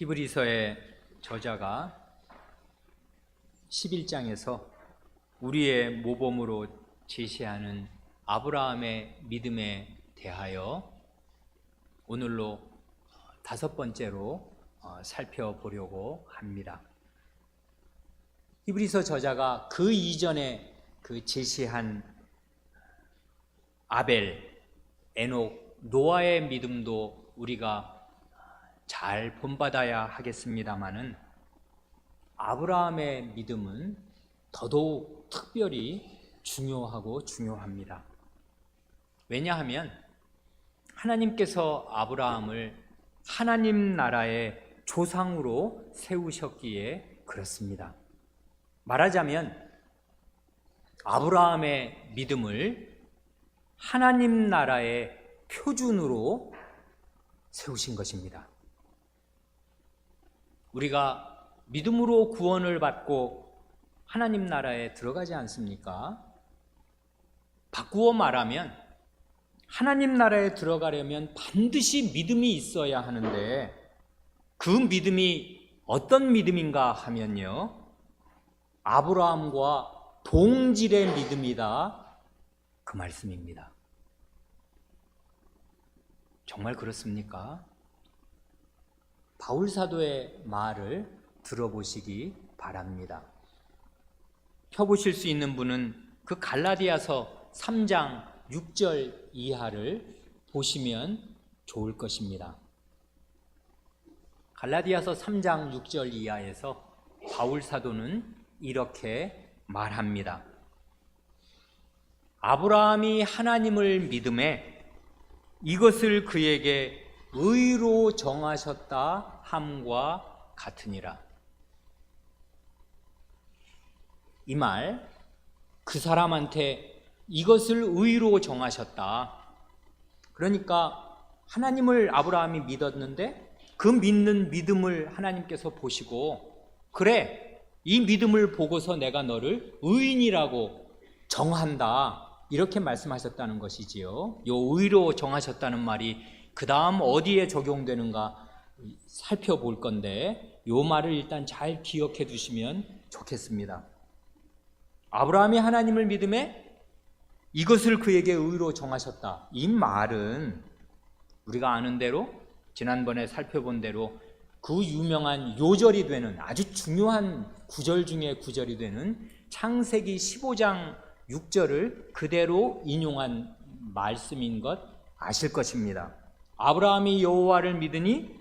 히브리서의 저자가 11장에서 우리의 모범으로 제시하는 아브라함의 믿음에 대하여 오늘로 5번째로 살펴보려고 합니다. 히브리서 저자가 그 이전에 제시한 아벨, 에녹, 노아의 믿음도 우리가 잘 본받아야 하겠습니다마는 아브라함의 믿음은 더더욱 특별히 중요합니다. 왜냐하면 하나님께서 아브라함을 하나님 나라의 조상으로 세우셨기에 그렇습니다. 말하자면 아브라함의 믿음을 하나님 나라의 표준으로 세우신 것입니다. 우리가 믿음으로 구원을 받고 하나님 나라에 들어가지 않습니까? 바꾸어 말하면 하나님 나라에 들어가려면 반드시 믿음이 있어야 하는데 그 믿음이 어떤 믿음인가 하면요, 아브라함과 동질의 믿음이다, 그 말씀입니다. 정말 그렇습니까? 바울 사도의 말을 들어보시기 바랍니다. 펴보실 수 있는 분은 그 갈라디아서 3장 6절 이하를 보시면 좋을 것입니다. 갈라디아서 3장 6절 이하에서 바울 사도는 이렇게 말합니다. 아브라함이 하나님을 믿음에 이것을 그에게 의로 정하셨다 함과 같으니라. 이 말, 그 사람한테 이것을 의로 정하셨다. 그러니까 하나님을 아브라함이 믿었는데 그 믿는 믿음을 하나님께서 보시고, 그래, 이 믿음을 보고서 내가 너를 의인이라고 정한다, 이렇게 말씀하셨다는 것이지요. 요 의로 정하셨다는 말이 그 다음 어디에 적용되는가 살펴볼 건데 요 말을 일단 잘 기억해 두시면 좋겠습니다. 아브라함이 하나님을 믿음에 이것을 그에게 의로 정하셨다. 이 말은 우리가 아는 대로, 지난번에 살펴본 대로 그 유명한 요절이 되는 아주 중요한 구절 중에 구절이 되는 창세기 15장 6절을 그대로 인용한 말씀인 것 아실 것입니다. 아브라함이 여호와를 믿으니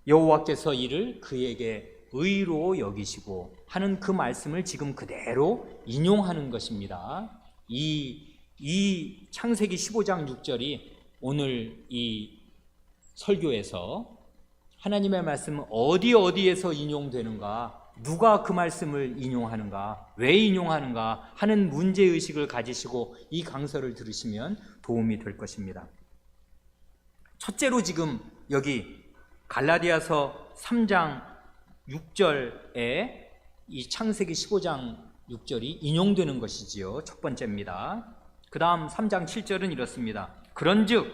여호와께서 이를 그에게 의로 여기시고 하는 그 말씀을 지금 그대로 인용하는 것입니다. 이 창세기 15장 6절이 오늘 이 설교에서 하나님의 말씀은 어디에서 인용되는가, 누가 그 말씀을 인용하는가, 왜 인용하는가 하는 문제의식을 가지시고 이 강서를 들으시면 도움이 될 것입니다. 첫째로 지금 여기 갈라디아서 3장 6절에 이 창세기 15장 6절이 인용되는 것이지요. 첫 번째입니다. 그 다음 3장 7절은 이렇습니다. 그런즉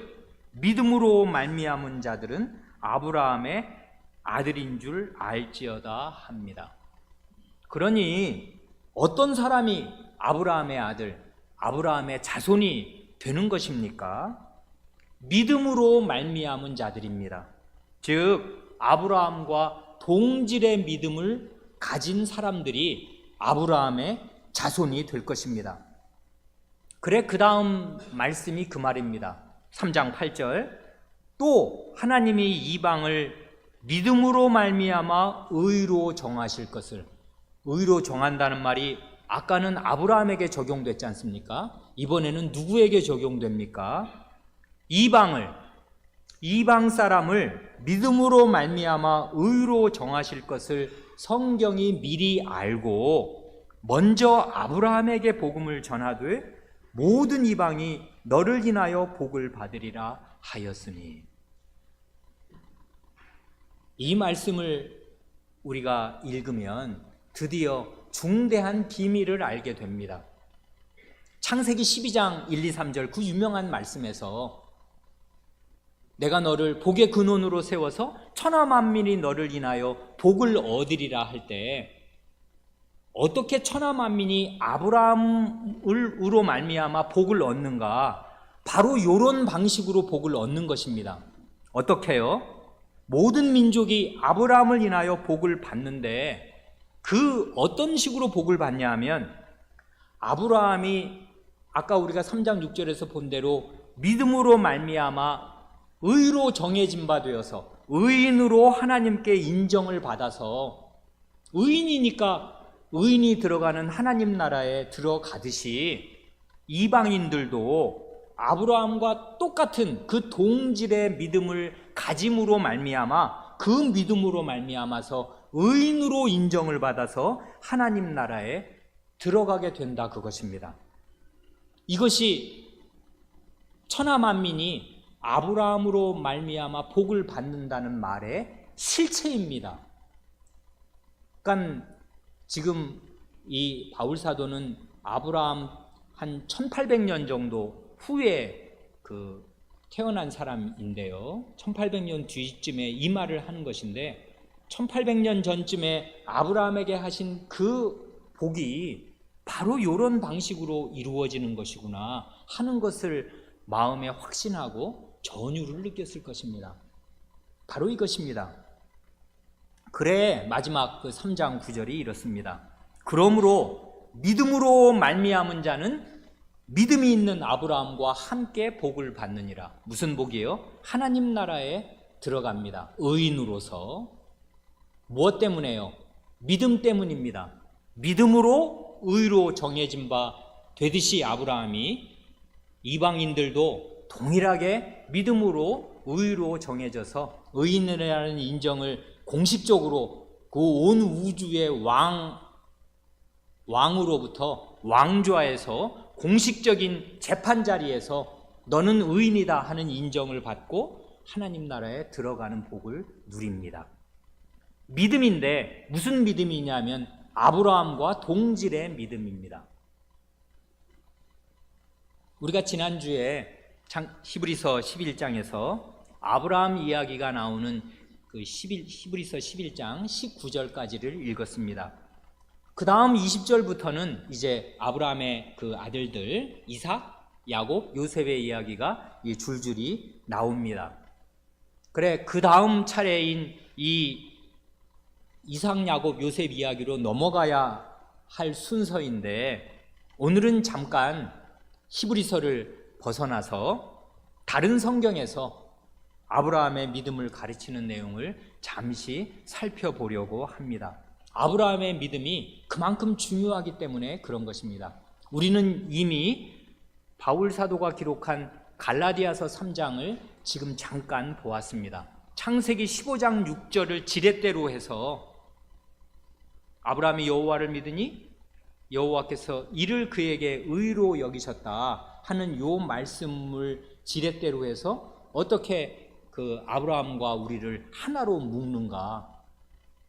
믿음으로 말미암은 자들은 아브라함의 아들인 줄 알지어다 합니다. 그러니 어떤 사람이 아브라함의 아들, 아브라함의 자손이 되는 것입니까? 믿음으로 말미암은 자들입니다. 즉 아브라함과 동질의 믿음을 가진 사람들이 아브라함의 자손이 될 것입니다. 그래, 그 다음 말씀이 그 말입니다. 3장 8절, 또 하나님이 이방을 믿음으로 말미암아 의로 정하실 것을, 의로 정한다는 말이 아까는 아브라함에게 적용됐지 않습니까? 이번에는 누구에게 적용됩니까? 이방 사람을 믿음으로 말미암아 의로 정하실 것을 성경이 미리 알고 먼저 아브라함에게 복음을 전하되 모든 이방이 너를 인하여 복을 받으리라 하였으니. 이 말씀을 우리가 읽으면 드디어 중대한 비밀을 알게 됩니다. 창세기 12장 1, 2, 3절 그 유명한 말씀에서 내가 너를 복의 근원으로 세워서 천하 만민이 너를 인하여 복을 얻으리라 할 때 어떻게 천하 만민이 아브라함으로 말미암아 복을 얻는가? 바로 이런 방식으로 복을 얻는 것입니다. 어떻게요? 모든 민족이 아브라함을 인하여 복을 받는데 그 어떤 식으로 복을 받냐 하면 아브라함이 아까 우리가 3장 6절에서 본 대로 믿음으로 말미암아 의로 정해진 바 되어서 의인으로 하나님께 인정을 받아서 의인이니까 의인이 들어가는 하나님 나라에 들어가듯이 이방인들도 아브라함과 똑같은 그 동질의 믿음을 가짐으로 말미암아 그 믿음으로 말미암아서 의인으로 인정을 받아서 하나님 나라에 들어가게 된다 그것입니다. 이것이 천하 만민이 아브라함으로 말미암아 복을 받는다는 말의 실체입니다. 그러니까 지금 이 바울 사도는 아브라함 한 1800년 정도 후에 태어난 사람인데요. 1800년 뒤쯤에 이 말을 하는 것인데 1800년 전쯤에 아브라함에게 하신 그 복이 바로 이런 방식으로 이루어지는 것이구나 하는 것을 마음에 확신하고 전율을 느꼈을 것입니다. 바로 이것입니다. 그래 마지막 그 3장 9절이 이렇습니다. 그러므로 믿음으로 말미암은 자는 믿음이 있는 아브라함과 함께 복을 받느니라. 무슨 복이에요? 하나님 나라에 들어갑니다. 의인으로서. 무엇 때문에요? 믿음 때문입니다. 믿음으로 의로 정해진 바 되듯이 아브라함이 이방인들도 동일하게 믿음으로 의로 정해져서 의인이라는 인정을 공식적으로 그 온 우주의 왕으로부터 왕좌에서 공식적인 재판 자리에서 너는 의인이다 하는 인정을 받고 하나님 나라에 들어가는 복을 누립니다. 믿음인데 무슨 믿음이냐면 아브라함과 동질의 믿음입니다. 우리가 지난주에 히브리서 11장에서 아브라함 이야기가 나오는 그 히브리서 11장 19절까지를 읽었습니다. 그 다음 20절부터는 이제 아브라함의 그 아들들 이삭, 야곱, 요셉의 이야기가 줄줄이 나옵니다. 그래 그 다음 차례인 이 이삭, 야곱, 요셉 이야기로 넘어가야 할 순서인데 오늘은 잠깐 히브리서를 벗어나서 다른 성경에서 아브라함의 믿음을 가르치는 내용을 잠시 살펴보려고 합니다. 아브라함의 믿음이 그만큼 중요하기 때문에 그런 것입니다. 우리는 이미 바울 사도가 기록한 갈라디아서 3장을 지금 잠깐 보았습니다. 창세기 15장 6절을 지렛대로 해서 아브라함이 여호와를 믿으니 여호와께서 이를 그에게 의로 여기셨다 하는 요 말씀을 지렛대로 해서 어떻게 그 아브라함과 우리를 하나로 묶는가.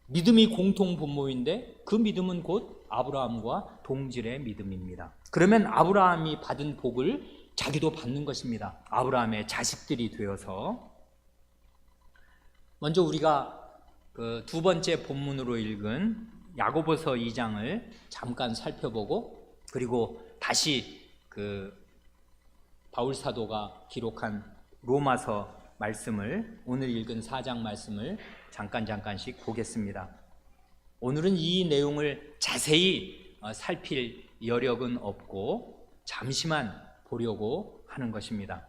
믿음이 공통 분모인데 그 믿음은 곧 아브라함과 동질의 믿음입니다. 그러면 아브라함이 받은 복을 자기도 받는 것입니다. 아브라함의 자식들이 되어서. 먼저 우리가 그 두 번째 본문으로 읽은 야고보서 2장을 잠깐 살펴보고 그리고 다시 그 바울 사도가 기록한 로마서 말씀을 오늘 읽은 4장 말씀을 잠깐씩 보겠습니다. 오늘은 이 내용을 자세히 살필 여력은 없고 잠시만 보려고 하는 것입니다.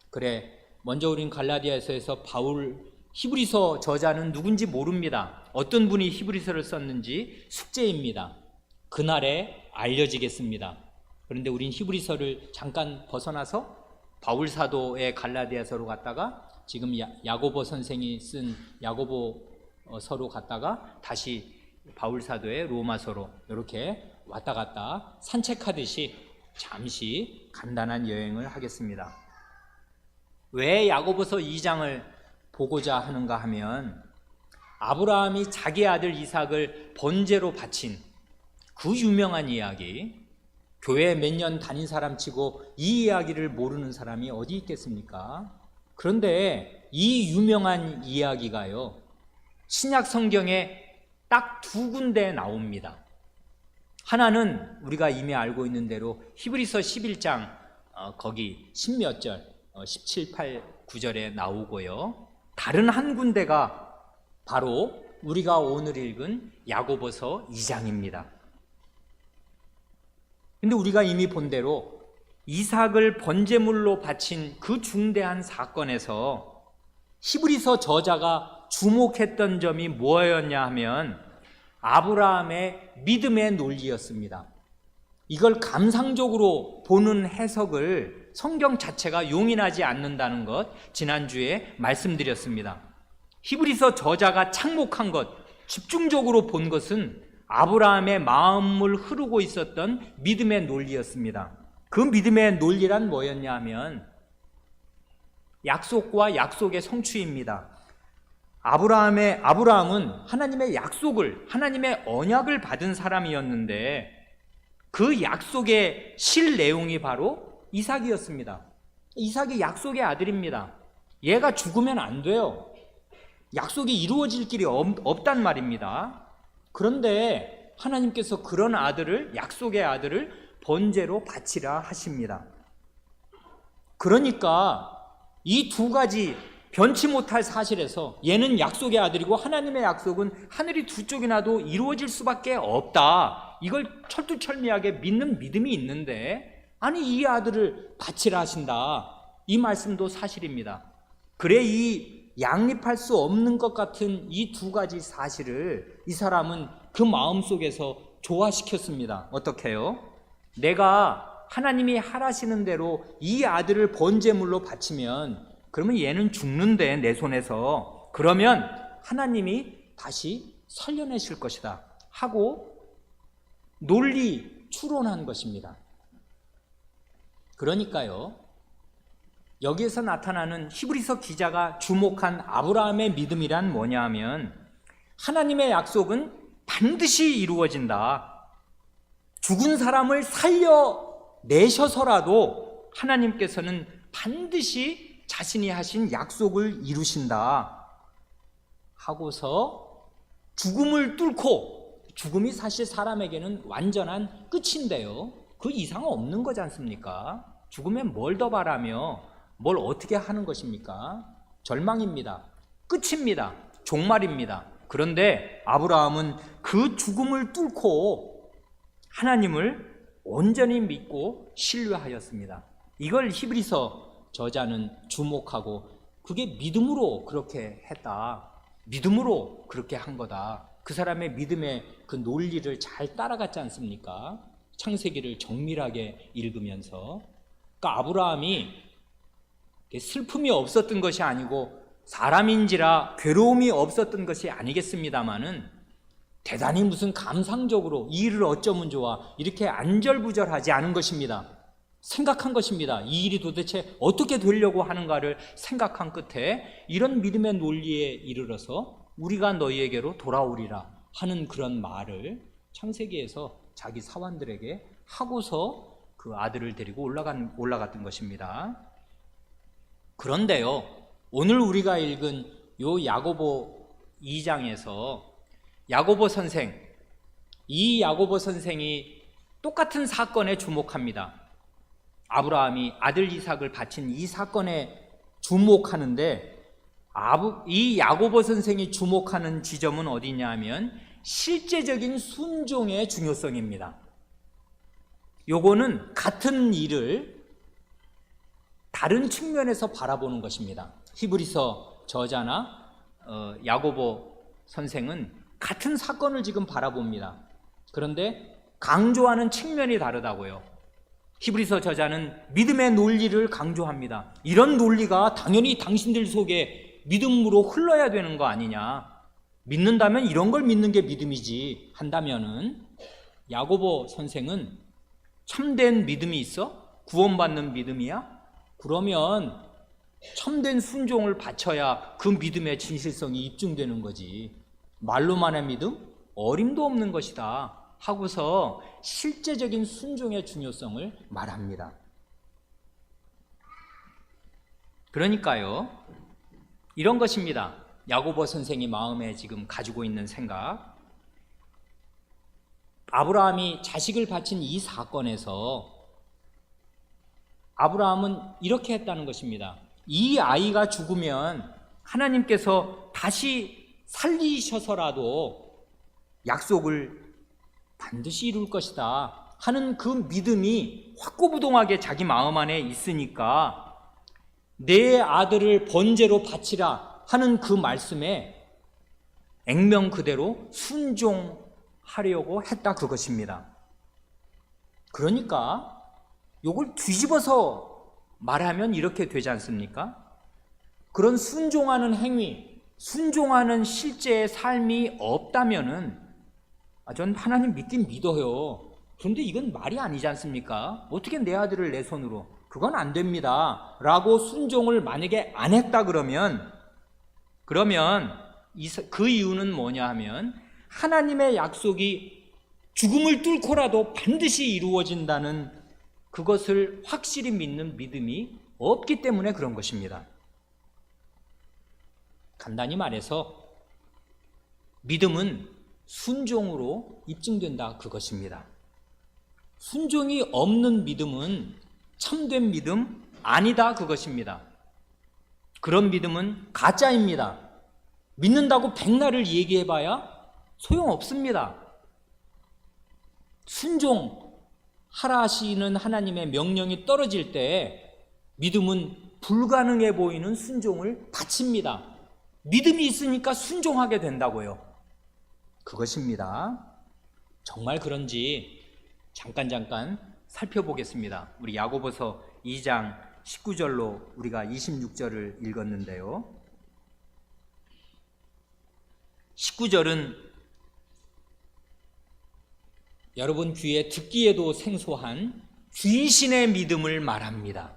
그래 먼저 우린 갈라디아서에서 바울 히브리서 저자는 누군지 모릅니다. 어떤 분이 히브리서를 썼는지 숙제입니다. 그날에 알려지겠습니다. 그런데 우린 히브리서를 잠깐 벗어나서 바울 사도의 갈라디아서로 갔다가 지금 야고보 선생이 쓴 야고보서로 갔다가 다시 바울 사도의 로마서로 이렇게 왔다 갔다 산책하듯이 잠시 간단한 여행을 하겠습니다. 왜 야고보서 2장을 보고자 하는가 하면 아브라함이 자기 아들 이삭을 번제로 바친 그 유명한 이야기, 교회 몇 년 다닌 사람 치고 이 이야기를 모르는 사람이 어디 있겠습니까? 그런데 이 유명한 이야기가요, 신약 성경에 딱 두 군데 나옵니다. 하나는 우리가 이미 알고 있는 대로 히브리서 11장 거기 10몇 절, 17, 8, 9절에 나오고요. 다른 한 군데가 바로 우리가 오늘 읽은 야고보서 2장입니다. 근데 우리가 이미 본 대로 이삭을 번제물로 바친 그 중대한 사건에서 히브리서 저자가 주목했던 점이 뭐였냐 하면 아브라함의 믿음의 논리였습니다. 이걸 감상적으로 보는 해석을 성경 자체가 용인하지 않는다는 것 지난주에 말씀드렸습니다. 히브리서 저자가 착목한 것, 집중적으로 본 것은 아브라함의 마음을 흐르고 있었던 믿음의 논리였습니다. 그 믿음의 논리란 뭐였냐 하면 약속과 약속의 성취입니다. 아브라함은 하나님의 약속을, 하나님의 언약을 받은 사람이었는데 그 약속의 실 내용이 바로 이삭이었습니다. 이삭이 약속의 아들입니다. 얘가 죽으면 안 돼요. 약속이 이루어질 길이 없단 말입니다. 그런데 하나님께서 그런 아들을, 약속의 아들을 번제로 바치라 하십니다. 그러니까 이 두 가지 변치 못할 사실에서 얘는 약속의 아들이고 하나님의 약속은 하늘이 두 쪽이나도 이루어질 수밖에 없다, 이걸 철두철미하게 믿는 믿음이 있는데, 아니 이 아들을 바치라 하신다, 이 말씀도 사실입니다. 그래 이 양립할 수 없는 것 같은 이 두 가지 사실을 이 사람은 그 마음속에서 조화시켰습니다. 어떻게 해요? 내가 하나님이 하라시는 대로 이 아들을 번제물로 바치면 그러면 얘는 죽는데 내 손에서, 그러면 하나님이 다시 살려내실 것이다 하고 논리 추론한 것입니다. 그러니까요, 여기에서 나타나는 히브리서 기자가 주목한 아브라함의 믿음이란 뭐냐 하면 하나님의 약속은 반드시 이루어진다. 죽은 사람을 살려내셔서라도 하나님께서는 반드시 자신이 하신 약속을 이루신다 하고서 죽음을 뚫고, 죽음이 사실 사람에게는 완전한 끝인데요, 그 이상 없는 거지 않습니까? 죽으면 뭘 더 바라며 뭘 어떻게 하는 것입니까? 절망입니다. 끝입니다. 종말입니다. 그런데 아브라함은 그 죽음을 뚫고 하나님을 온전히 믿고 신뢰하였습니다. 이걸 히브리서 저자는 주목하고 그게 믿음으로 그렇게 했다, 믿음으로 그렇게 한 거다, 그 사람의 믿음의 그 논리를 잘 따라갔지 않습니까? 창세기를 정밀하게 읽으면서. 그러니까 아브라함이 슬픔이 없었던 것이 아니고 사람인지라 괴로움이 없었던 것이 아니겠습니다마는 대단히 무슨 감상적으로 이 일을 어쩌면 좋아 이렇게 안절부절하지 않은 것입니다. 생각한 것입니다. 이 일이 도대체 어떻게 되려고 하는가를 생각한 끝에 이런 믿음의 논리에 이르러서 우리가 너희에게로 돌아오리라 하는 그런 말을 창세기에서 자기 사환들에게 하고서 그 아들을 데리고 올라갔던 것입니다. 그런데요, 오늘 우리가 읽은 요 야고보 2장에서 야고보 선생, 이 야고보 선생이 똑같은 사건에 주목합니다. 아브라함이 아들 이삭을 바친 이 사건에 주목하는데, 이 야고보 선생이 주목하는 지점은 어디냐 하면 실제적인 순종의 중요성입니다. 요거는 같은 일을 다른 측면에서 바라보는 것입니다. 히브리서 저자나 야고보 선생은 같은 사건을 지금 바라봅니다. 그런데 강조하는 측면이 다르다고요. 히브리서 저자는 믿음의 논리를 강조합니다. 이런 논리가 당연히 당신들 속에 믿음으로 흘러야 되는 거 아니냐, 믿는다면 이런 걸 믿는 게 믿음이지 한다면은, 야고보 선생은 참된 믿음이 있어? 구원받는 믿음이야? 그러면 참된 순종을 바쳐야 그 믿음의 진실성이 입증되는 거지, 말로만의 믿음? 어림도 없는 것이다 하고서 실제적인 순종의 중요성을 말합니다. 그러니까요, 이런 것입니다. 야고보 선생이 마음에 지금 가지고 있는 생각. 아브라함이 자식을 바친 이 사건에서 아브라함은 이렇게 했다는 것입니다. 이 아이가 죽으면 하나님께서 다시 살리셔서라도 약속을 반드시 이룰 것이다 하는 그 믿음이 확고부동하게 자기 마음 안에 있으니까 내 아들을 번제로 바치라 하는 그 말씀에 액면 그대로 순종하려고 했다, 그것입니다. 그러니까 이걸 뒤집어서 말하면 이렇게 되지 않습니까? 그런 순종하는 행위, 순종하는 실제의 삶이 없다면은 전 하나님 믿긴 믿어요. 그런데 이건 말이 아니지 않습니까? 어떻게 내 아들을 내 손으로, 그건 안 됩니다 라고 순종을 만약에 안 했다 그러면 그 이유는 뭐냐 하면 하나님의 약속이 죽음을 뚫고라도 반드시 이루어진다는 그것을 확실히 믿는 믿음이 없기 때문에 그런 것입니다. 간단히 말해서 믿음은 순종으로 입증된다, 그것입니다. 순종이 없는 믿음은 참된 믿음 아니다, 그것입니다. 그런 믿음은 가짜입니다. 믿는다고 백날을 얘기해봐야 소용없습니다. 순종하라 하시는 하나님의 명령이 떨어질 때 믿음은 불가능해 보이는 순종을 바칩니다. 믿음이 있으니까 순종하게 된다고요. 그것입니다. 정말 그런지 잠깐 살펴보겠습니다. 우리 야고보서 2장 19절로 우리가 26절을 읽었는데요. 19절은 여러분 귀에 듣기에도 생소한 귀신의 믿음을 말합니다.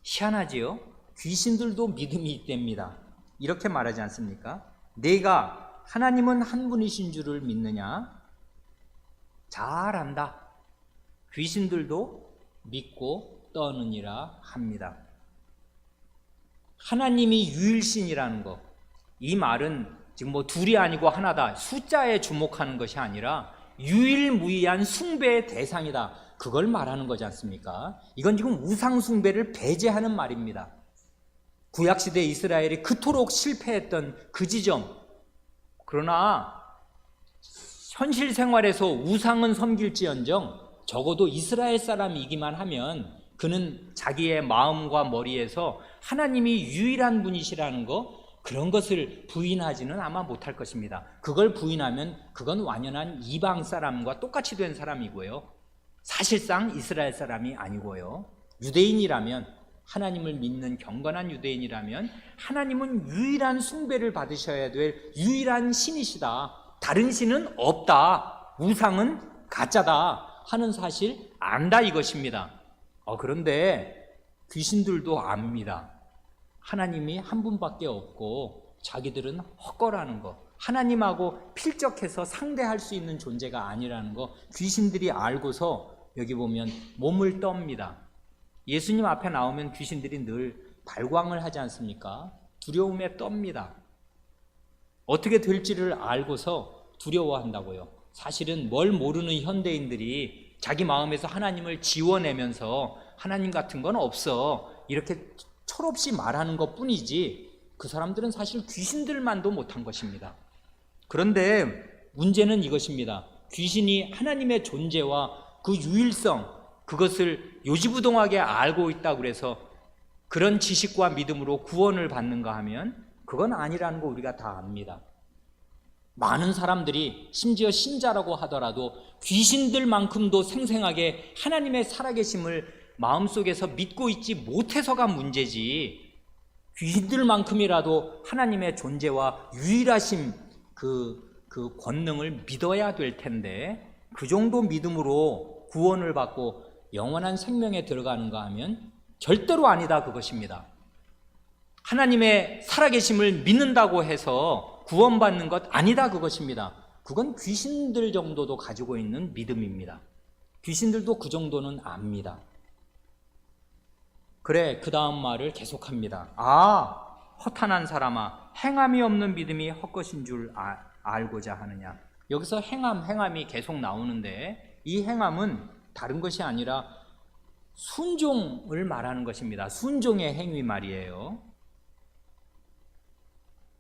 희한하지요? 귀신들도 믿음이 있답니다. 이렇게 말하지 않습니까? 내가 하나님은 한 분이신 줄을 믿느냐? 잘 안다. 귀신들도 믿고 떠느니라 합니다. 하나님이 유일신이라는 것, 이 말은 지금 둘이 아니고 하나다, 숫자에 주목하는 것이 아니라 유일무이한 숭배의 대상이다, 그걸 말하는 거지 않습니까? 이건 지금 우상 숭배를 배제하는 말입니다. 구약시대 이스라엘이 그토록 실패했던 그 지점, 그러나 현실 생활에서 우상은 섬길지언정 적어도 이스라엘 사람이기만 하면 그는 자기의 마음과 머리에서 하나님이 유일한 분이시라는 거, 그런 것을 부인하지는 아마 못할 것입니다. 그걸 부인하면 그건 완연한 이방 사람과 똑같이 된 사람이고요, 사실상 이스라엘 사람이 아니고요, 유대인이라면, 하나님을 믿는 경건한 유대인이라면 하나님은 유일한 숭배를 받으셔야 될 유일한 신이시다, 다른 신은 없다, 우상은 가짜다 하는 사실 안다, 이것입니다. 그런데 귀신들도 압니다. 하나님이 한 분밖에 없고 자기들은 헛거라는 거, 하나님하고 필적해서 상대할 수 있는 존재가 아니라는 거 귀신들이 알고서 여기 보면 몸을 떱니다. 예수님 앞에 나오면 귀신들이 늘 발광을 하지 않습니까? 두려움에 떱니다. 어떻게 될지를 알고서 두려워한다고요. 사실은 뭘 모르는 현대인들이 자기 마음에서 하나님을 지워내면서 하나님 같은 건 없어 이렇게 철없이 말하는 것 뿐이지, 그 사람들은 사실 귀신들만도 못한 것입니다. 그런데 문제는 이것입니다. 귀신이 하나님의 존재와 그 유일성, 그것을 요지부동하게 알고 있다고 해서 그런 지식과 믿음으로 구원을 받는가 하면 그건 아니라는 거 우리가 다 압니다. 많은 사람들이 심지어 신자라고 하더라도 귀신들만큼도 생생하게 하나님의 살아계심을 마음속에서 믿고 있지 못해서가 문제지, 귀신들만큼이라도 하나님의 존재와 유일하심, 그 권능을 믿어야 될 텐데 그 정도 믿음으로 구원을 받고 영원한 생명에 들어가는가 하면 절대로 아니다, 그것입니다. 하나님의 살아계심을 믿는다고 해서 구원받는 것 아니다, 그것입니다. 그건 귀신들 정도도 가지고 있는 믿음입니다. 귀신들도 그 정도는 압니다. 그래, 그 다음 말을 계속합니다. 아, 허탄한 사람아, 행함이 없는 믿음이 헛것인 줄 알고자 하느냐. 여기서 행함이 계속 나오는데, 이 행함은 다른 것이 아니라 순종을 말하는 것입니다. 순종의 행위 말이에요.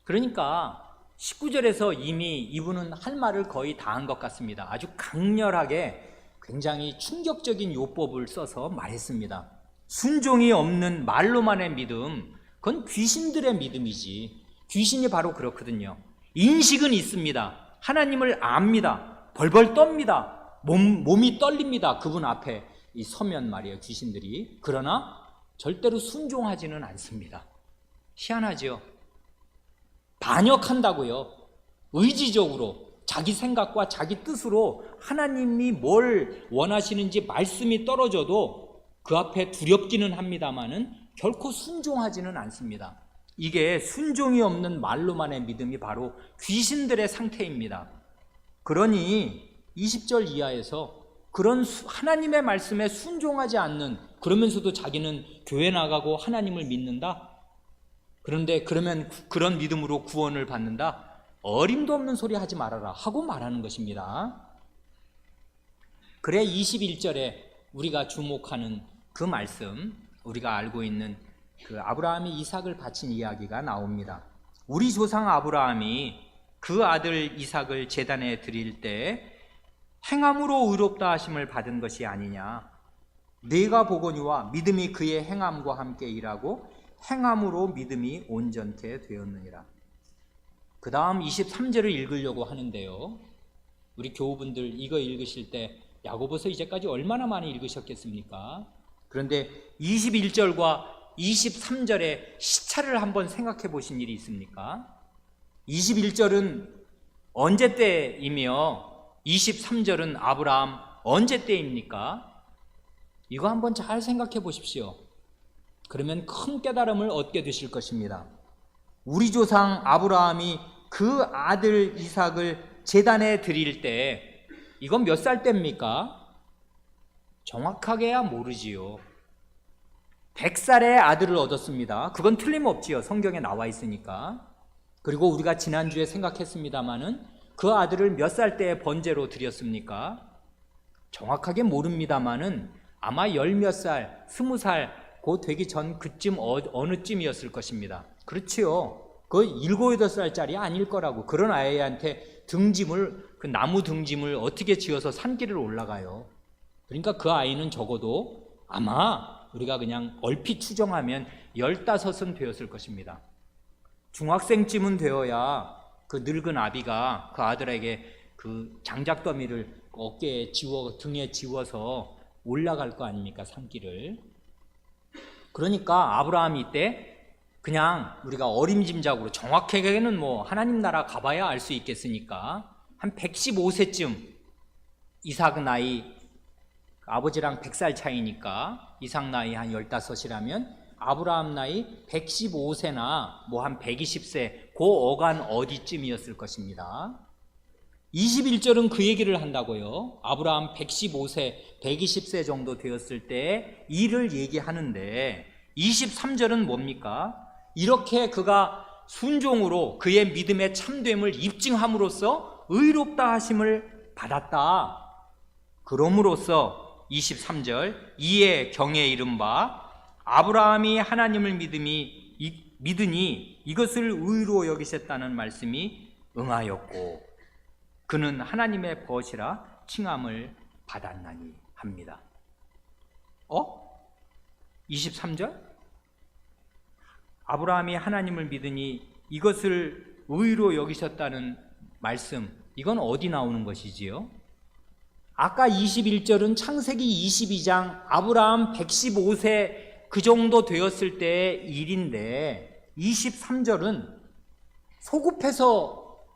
그러니까 19절에서 이미 이분은 할 말을 거의 다 한 것 같습니다. 아주 강렬하게 굉장히 충격적인 요법을 써서 말했습니다. 순종이 없는 말로만의 믿음, 그건 귀신들의 믿음이지. 귀신이 바로 그렇거든요. 인식은 있습니다. 하나님을 압니다. 벌벌 떱니다. 몸이 떨립니다. 그분 앞에 서면 말이에요, 귀신들이. 그러나 절대로 순종하지는 않습니다. 희한하죠. 반역한다고요. 의지적으로 자기 생각과 자기 뜻으로 하나님이 뭘 원하시는지 말씀이 떨어져도 그 앞에 두렵기는 합니다마는 결코 순종하지는 않습니다. 이게 순종이 없는 말로만의 믿음이 바로 귀신들의 상태입니다. 그러니 20절 이하에서 그런 하나님의 말씀에 순종하지 않는, 그러면서도 자기는 교회 나가고 하나님을 믿는다? 그런데 그러면 그런 믿음으로 구원을 받는다? 어림도 없는 소리 하지 말아라 하고 말하는 것입니다. 그래 21절에 우리가 주목하는 그 말씀, 우리가 알고 있는 그 아브라함이 이삭을 바친 이야기가 나옵니다. 우리 조상 아브라함이 그 아들 이삭을 제단에 드릴 때 행함으로 의롭다 하심을 받은 것이 아니냐. 내가 보거니와 믿음이 그의 행함과 함께 일하고 행함으로 믿음이 온전케 되었느니라. 그 다음 23절을 읽으려고 하는데요, 우리 교우분들 이거 읽으실 때 야고보서 이제까지 얼마나 많이 읽으셨겠습니까? 그런데 21절과 23절의 시차를 한번 생각해 보신 일이 있습니까? 21절은 언제 때이며 23절은 아브라함 언제 때입니까? 이거 한번 잘 생각해 보십시오. 그러면 큰 깨달음을 얻게 되실 것입니다. 우리 조상 아브라함이 그 아들 이삭을 제단에 드릴 때 이건 몇 살 때입니까? 정확하게야 모르지요. 100살의 아들을 얻었습니다. 그건 틀림없지요. 성경에 나와 있으니까. 그리고 우리가 지난주에 생각했습니다마는 그 아들을 몇 살 때에 번제로 드렸습니까? 정확하게 모릅니다마는 아마 10몇 살, 20살 곧 되기 전 그쯤 어느 쯤이었을 것입니다. 그렇지요. 그 7, 8살짜리 아닐 거라고. 그런 아이한테 그 나무 등짐을 어떻게 지어서 산길을 올라가요. 그러니까 그 아이는 적어도 아마 우리가 그냥 얼핏 추정하면 15은 되었을 것입니다. 중학생쯤은 되어야 그 늙은 아비가 그 아들에게 그 장작더미를 어깨에 등에 지워서 올라갈 거 아닙니까, 산길을. 그러니까 아브라함이 이때 그냥 우리가 어림짐작으로, 정확하게는 뭐 하나님 나라 가봐야 알 수 있겠으니까 한 115세쯤, 이삭 나이 아버지랑 100살 차이니까 이삭 나이 한 15이라면 아브라함 나이 115세나 뭐 한 120세 그 어간 어디쯤이었을 것입니다. 21절은 그 얘기를 한다고요. 아브라함 115세, 120세 정도 되었을 때 일을 얘기하는데 23절은 뭡니까? 이렇게 그가 순종으로 그의 믿음의 참됨을 입증함으로써 의롭다 하심을 받았다. 그럼으로써 23절 이에 경에 이른 바 아브라함이 하나님을 믿으니 이것을 의로 여기셨다는 말씀이 응하였고 그는 하나님의 벗이라 칭함을 받았나니 합니다. 23절? 아브라함이 하나님을 믿으니 이것을 의로 여기셨다는 말씀, 이건 어디 나오는 것이지요? 아까 21절은 창세기 22장 아브라함 115세 그 정도 되었을 때의 일인데 23절은 소급해서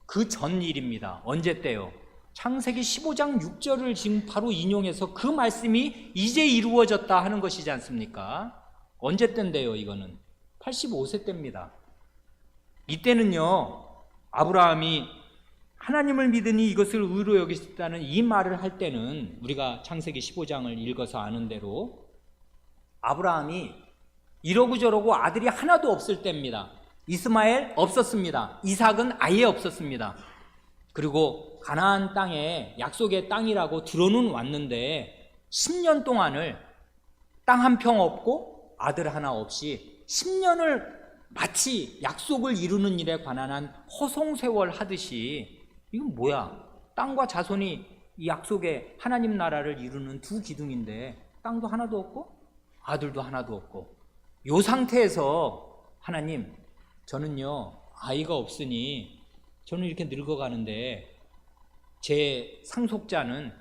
그 전 일입니다. 언제 때요? 창세기 15장 6절을 지금 바로 인용해서 그 말씀이 이제 이루어졌다 하는 것이지 않습니까? 언제 때인데요, 이거는? 85세 때입니다. 이때는요, 아브라함이 하나님을 믿으니 이것을 의로 여기셨다는 이 말을 할 때는 우리가 창세기 15장을 읽어서 아는 대로 아브라함이 이러고 저러고 아들이 하나도 없을 때입니다. 이스마엘 없었습니다. 이삭은 아예 없었습니다. 그리고 가나안 땅에 약속의 땅이라고 들어는 왔는데 10년 동안을 땅 한 평 없고 아들 하나 없이 10년을 마치 약속을 이루는 일에 관한 한 허송세월 하듯이, 이건 뭐야? 땅과 자손이 이 약속의 하나님 나라를 이루는 두 기둥인데 땅도 하나도 없고 아들도 하나도 없고, 이 상태에서 하나님, 저는요 아이가 없으니 저는 이렇게 늙어가는데 제 상속자는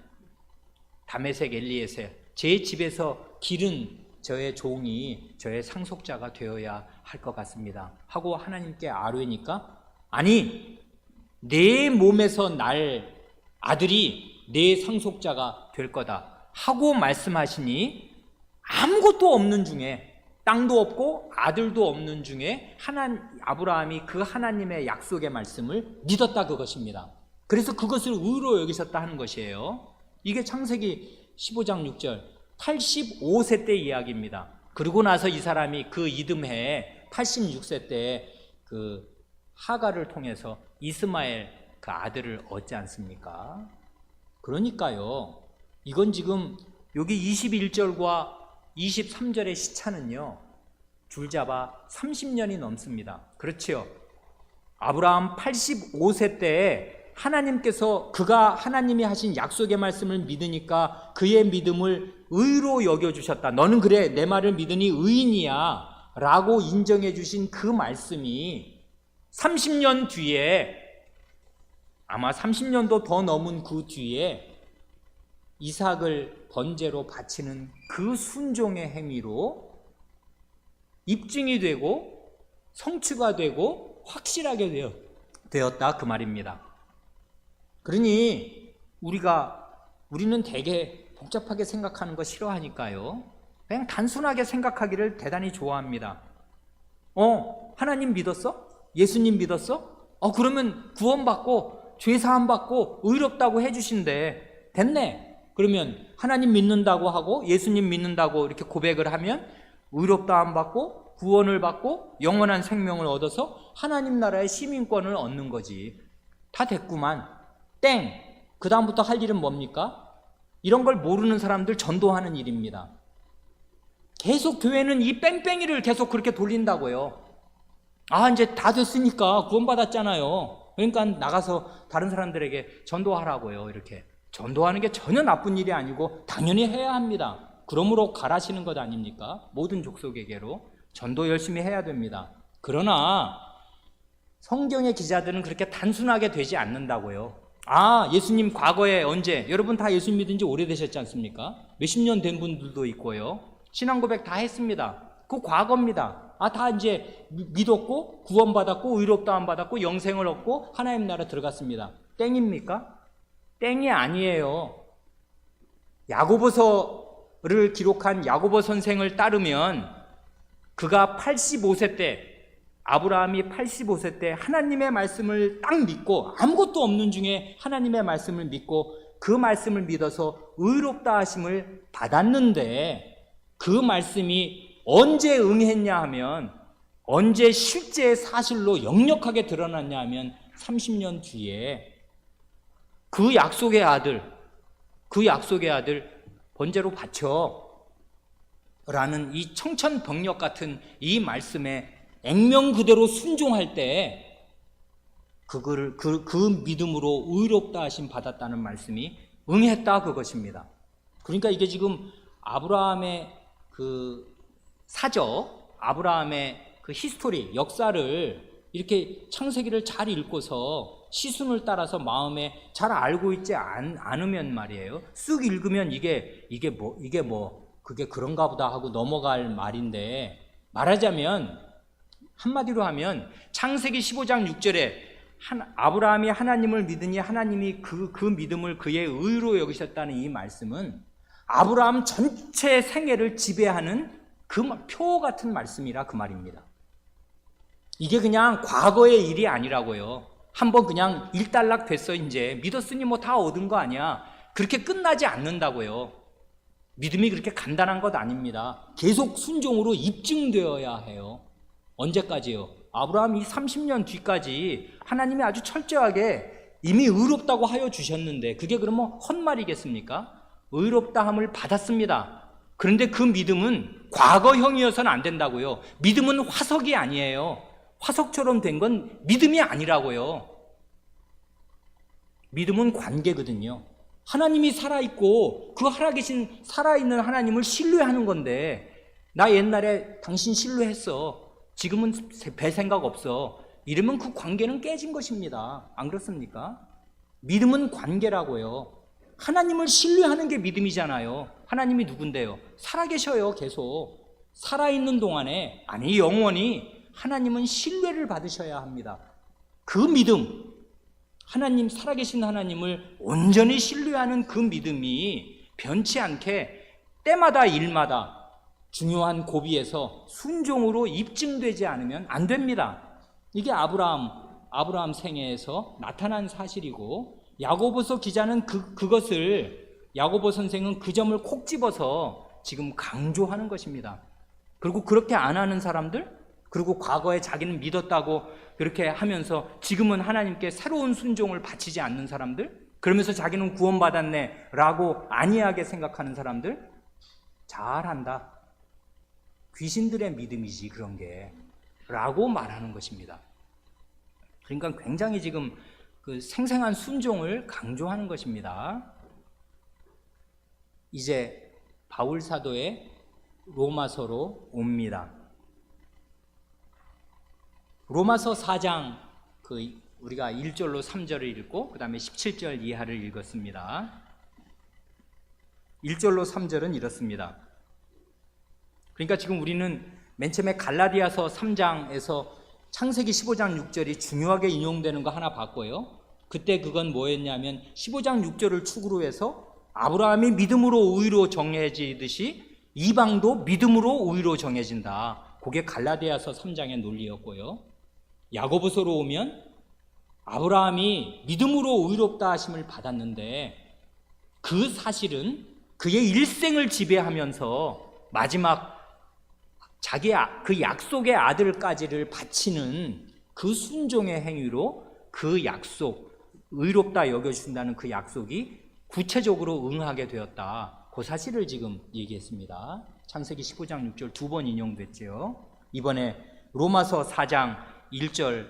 다메섹 엘리에셀, 제 집에서 기른 저의 종이 저의 상속자가 되어야 할 것 같습니다 하고 하나님께 아뢰니까, 아니, 내 몸에서 날 아들이 내 상속자가 될 거다 하고 말씀하시니, 아무것도 없는 중에, 땅도 없고 아들도 없는 중에 아브라함이 그 하나님의 약속의 말씀을 믿었다, 그것입니다. 그래서 그것을 의로 여기셨다 하는 것이에요. 이게 창세기 15장 6절 85세 때 이야기입니다. 그러고 나서 이 사람이 그 이듬해 86세 때 그 하가를 통해서 이스마엘 그 아들을 얻지 않습니까? 그러니까요, 이건 지금 여기 21절과 23절의 시차는요 줄잡아 30년이 넘습니다. 그렇지요? 아브라함 85세 때에 하나님께서 그가 하나님이 하신 약속의 말씀을 믿으니까 그의 믿음을 의로 여겨주셨다. 너는 그래 내 말을 믿으니 의인이야 라고 인정해 주신 그 말씀이 30년 뒤에, 아마 30년도 더 넘은 그 뒤에 이삭을 번제로 바치는 그 순종의 행위로 입증이 되고 성취가 되고 확실하게 되었다, 그 말입니다. 그러니 우리는 되게 복잡하게 생각하는 거 싫어하니까요, 그냥 단순하게 생각하기를 대단히 좋아합니다. 하나님 믿었어? 예수님 믿었어? 그러면 구원받고 죄사함 받고 의롭다고 해주신대. 됐네. 그러면 하나님 믿는다고 하고 예수님 믿는다고 이렇게 고백을 하면 의롭다함 받고 구원을 받고 영원한 생명을 얻어서 하나님 나라의 시민권을 얻는 거지. 다 됐구만. 땡. 그 다음부터 할 일은 뭡니까? 이런 걸 모르는 사람들 전도하는 일입니다. 계속 교회는 이 뺑뺑이를 계속 그렇게 돌린다고요. 이제 다 됐으니까 구원받았잖아요. 그러니까 나가서 다른 사람들에게 전도하라고요. 이렇게 전도하는 게 전혀 나쁜 일이 아니고 당연히 해야 합니다. 그러므로 가라시는 것 아닙니까? 모든 족속에게로 전도 열심히 해야 됩니다. 그러나 성경의 기자들은 그렇게 단순하게 되지 않는다고요. 예수님 과거에 언제, 여러분 다 예수 믿은 지 오래되셨지 않습니까? 몇십 년 된 분들도 있고요. 신앙 고백 다 했습니다. 그 과거입니다. 다 이제 믿었고 구원받았고 의롭다함 받았고 영생을 얻고 하나님 나라 들어갔습니다. 땡입니까? 땡이 아니에요. 야고보서를 기록한 야고보 선생을 따르면 그가 85세 때, 아브라함이 85세 때 하나님의 말씀을 딱 믿고, 아무것도 없는 중에 하나님의 말씀을 믿고 그 말씀을 믿어서 의롭다 하심을 받았는데, 그 말씀이 언제 응했냐 하면, 언제 실제 사실로 역력하게 드러났냐 하면 30년 뒤에 그 약속의 아들 번제로 바쳐 라는 이 청천벽력 같은 이 말씀에 액면 그대로 순종할 때 그 믿음으로 의롭다 하심 받았다는 말씀이 응했다, 그것입니다. 그러니까 이게 지금 아브라함의 그 사적, 아브라함의 그 히스토리, 역사를 이렇게 창세기를 잘 읽고서 시순을 따라서 마음에 잘 알고 있지 않으면 말이에요, 쓱 읽으면 그게 그런가 보다 하고 넘어갈 말인데, 말하자면 한마디로 하면 창세기 15장 6절에 아브라함이 하나님을 믿으니 하나님이 그 믿음을 그의 의로 여기셨다는 이 말씀은 아브라함 전체 생애를 지배하는 그 표 같은 말씀이라 그 말입니다. 이게 그냥 과거의 일이 아니라고요. 한번 그냥 일단락 됐어, 이제 믿었으니 뭐 다 얻은 거 아니야, 그렇게 끝나지 않는다고요. 믿음이 그렇게 간단한 것 아닙니다. 계속 순종으로 입증되어야 해요. 언제까지요? 아브라함 이 30년 뒤까지 하나님이 아주 철저하게 이미 의롭다고 하여 주셨는데 그게 그러면 헛말이겠습니까? 의롭다함을 받았습니다. 그런데 그 믿음은 과거형이어서는 안 된다고요. 믿음은 화석이 아니에요. 화석처럼 된 건 믿음이 아니라고요. 믿음은 관계거든요. 하나님이 살아있고 그 살아있는 하나님을 신뢰하는 건데, 나 옛날에 당신 신뢰했어, 지금은 별 생각 없어, 이러면 그 관계는 깨진 것입니다. 안 그렇습니까? 믿음은 관계라고요. 하나님을 신뢰하는 게 믿음이잖아요. 하나님이 누군데요? 살아계셔요. 계속 살아있는 동안에, 아니 영원히 하나님은 신뢰를 받으셔야 합니다. 그 믿음, 하나님, 살아계신 하나님을 온전히 신뢰하는 그 믿음이 변치 않게 때마다 일마다 중요한 고비에서 순종으로 입증되지 않으면 안 됩니다. 이게 아브라함 생애에서 나타난 사실이고, 야고보서 기자는 그것을, 야고보 선생은 그 점을 콕 집어서 지금 강조하는 것입니다. 그리고 그렇게 안 하는 사람들, 그리고 과거에 자기는 믿었다고 그렇게 하면서 지금은 하나님께 새로운 순종을 바치지 않는 사람들, 그러면서 자기는 구원받았네 라고 안이하게 생각하는 사람들, 잘한다, 귀신들의 믿음이지 그런 게, 라고 말하는 것입니다. 그러니까 굉장히 지금 그 생생한 순종을 강조하는 것입니다. 이제 바울 사도의 로마서로 옵니다. 로마서 4장 우리가 1절로 3절을 읽고 그 다음에 17절 이하를 읽었습니다. 1절로 3절은 이렇습니다. 그러니까 지금 우리는 맨 처음에 갈라디아서 3장에서 창세기 15장 6절이 중요하게 인용되는 거 하나 봤고요. 그때 그건 뭐였냐면 15장 6절을 축으로 해서 아브라함이 믿음으로 의로 정해지듯이 이방도 믿음으로 의로 정해진다. 그게 갈라디아서 3장의 논리였고요. 야고보서로 오면 아브라함이 믿음으로 의롭다 하심을 받았는데 그 사실은 그의 일생을 지배하면서 마지막 자기 그 약속의 아들까지를 바치는 그 순종의 행위로 그 약속, 의롭다 여겨준다는 그 약속이 구체적으로 응하게 되었다. 그 사실을 지금 얘기했습니다. 창세기 15장 6절 두 번 인용됐죠. 이번에 로마서 4장 1절